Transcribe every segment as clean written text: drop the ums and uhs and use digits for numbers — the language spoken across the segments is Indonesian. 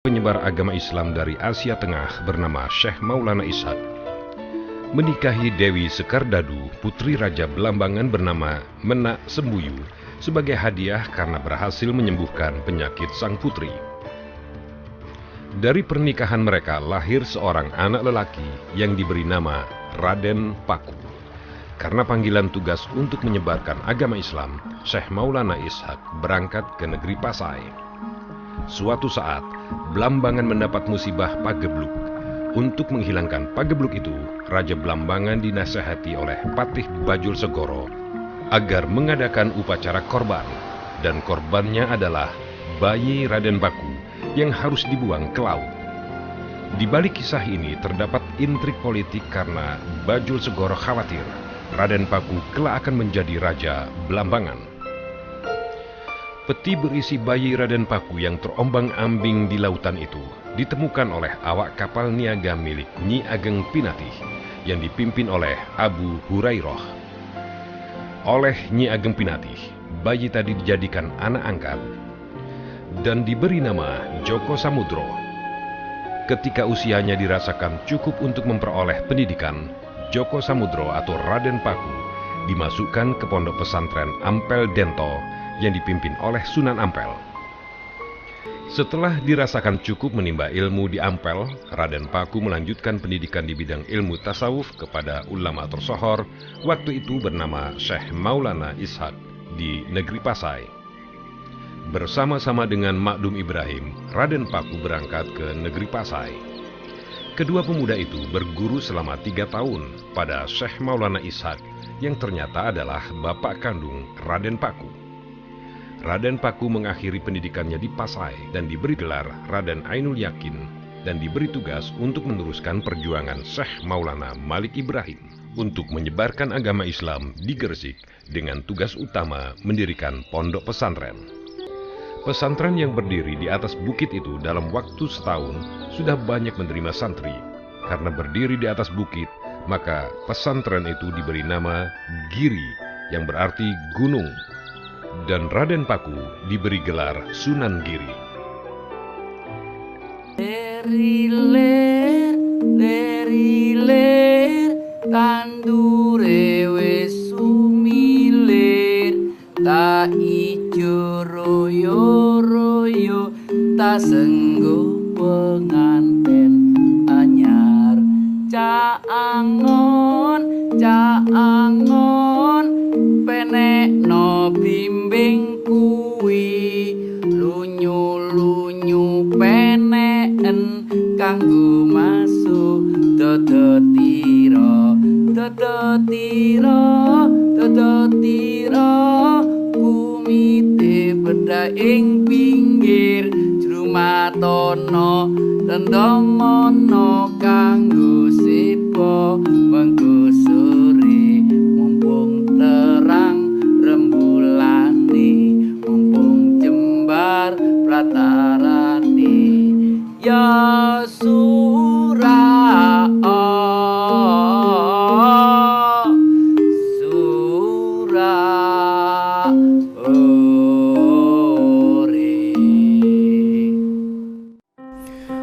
penyebar agama Islam dari Asia Tengah bernama Syekh Maulana Ishaq menikahi Dewi Sekardadu, putri Raja Belambangan bernama Menak Sembuyu, sebagai hadiah karena berhasil menyembuhkan penyakit sang putri. Dari pernikahan mereka lahir seorang anak lelaki yang diberi nama Raden Paku. Karena panggilan tugas untuk menyebarkan agama Islam, Syekh Maulana Ishaq berangkat ke negeri Pasai. Suatu saat, Belambangan mendapat musibah pagebluk. Untuk menghilangkan pagebluk itu, Raja Belambangan dinasihati oleh Patih Bajul Segoro agar mengadakan upacara korban, dan korbannya adalah bayi Raden Paku yang harus dibuang ke laut. Di balik kisah ini terdapat intrik politik karena Bajul Segoro khawatir Raden Paku kelak akan menjadi Raja Belambangan. Peti berisi bayi Raden Paku yang terombang-ambing di lautan itu ditemukan oleh awak kapal niaga milik Nyi Ageng Pinatih yang dipimpin oleh Abu Hurairah. Oleh Nyi Ageng Pinatih, bayi tadi dijadikan anak angkat dan diberi nama Joko Samudro. Ketika usianya dirasakan cukup untuk memperoleh pendidikan, Joko Samudro atau Raden Paku dimasukkan ke pondok pesantren Ampel Dento yang dipimpin oleh Sunan Ampel. Setelah dirasakan cukup menimba ilmu di Ampel, Raden Paku melanjutkan pendidikan di bidang ilmu tasawuf kepada ulama tersohor waktu itu bernama Syekh Maulana Ishaq di negeri Pasai. Bersama-sama dengan Makdum Ibrahim, Raden Paku berangkat ke negeri Pasai. Kedua pemuda itu berguru selama 3 tahun pada Syekh Maulana Ishaq yang ternyata adalah bapak kandung Raden Paku. Raden Paku mengakhiri pendidikannya di Pasai dan diberi gelar Raden Ainul Yakin dan diberi tugas untuk meneruskan perjuangan Syekh Maulana Malik Ibrahim untuk menyebarkan agama Islam di Gresik dengan tugas utama mendirikan pondok pesantren. Pesantren yang berdiri di atas bukit itu dalam waktu setahun sudah banyak menerima santri. Karena berdiri di atas bukit, maka pesantren itu diberi nama Giri yang berarti gunung. Dan Raden Paku diberi gelar Sunan Giri. Dari ler, tandure wis sumilir, tak ijo royo, tak senggo penganten anyar. Caangon, penek no bimbing kuwi, lunyu peneken kanggo masuk dodo tiro, kumite beda ing pinggir jrumatono tendomono kanggo sipo mengko sore mumpung terang rembulane, mumpung jembar pratarane ya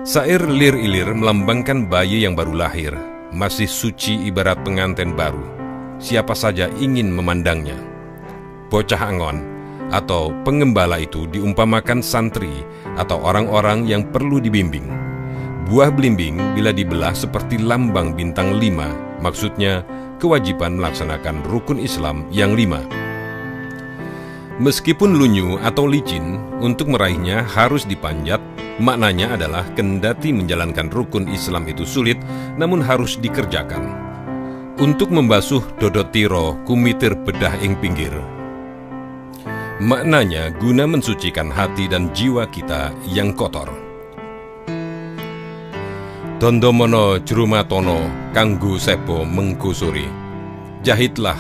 Sair lir-ilir melambangkan bayi yang baru lahir, masih suci ibarat pengantin baru. Siapa saja ingin memandangnya. Bocah angon atau pengembala itu diumpamakan santri atau orang-orang yang perlu dibimbing. Buah belimbing bila dibelah seperti lambang bintang 5, maksudnya kewajiban melaksanakan rukun Islam yang 5. Meskipun lunyu atau licin, untuk meraihnya harus dipanjat. Maknanya adalah kendati menjalankan rukun Islam itu sulit, namun harus dikerjakan. Untuk membasuh dodot tiro kumitir bedah ing pinggir. Maknanya guna mensucikan hati dan jiwa kita yang kotor. Dondomono jrumatono kanggo sepo mengkusuri. Jahitlah,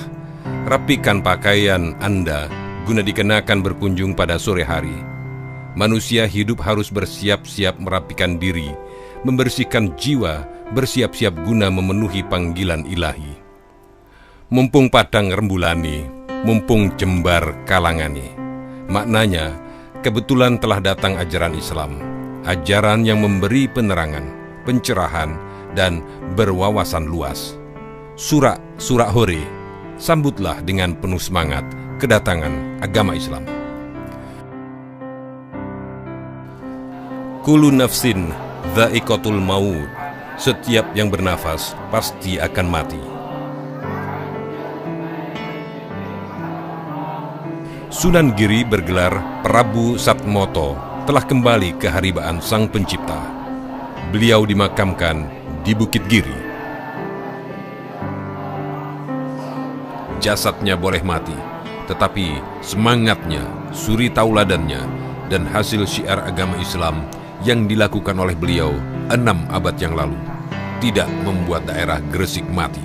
rapikan pakaian Anda guna dikenakan berkunjung pada sore hari. Manusia hidup harus bersiap-siap merapikan diri, membersihkan jiwa, bersiap-siap guna memenuhi panggilan ilahi. Mumpung padang rembulani, mumpung jembar kalangani. Maknanya, kebetulan telah datang ajaran Islam. ajaran yang memberi penerangan, pencerahan, dan berwawasan luas. Surak Hore, sambutlah dengan penuh semangat kedatangan agama Islam. Kullu nafsin dha'iqatul maut, setiap yang bernafas pasti akan mati. Sunan Giri bergelar Prabu Satmoto telah kembali ke haribaan Sang Pencipta. Beliau dimakamkan di Bukit Giri. Jasadnya boleh mati, tetapi semangatnya, suri tauladannya, dan hasil syiar agama Islam yang dilakukan oleh beliau 6 abad yang lalu tidak membuat daerah Gresik mati.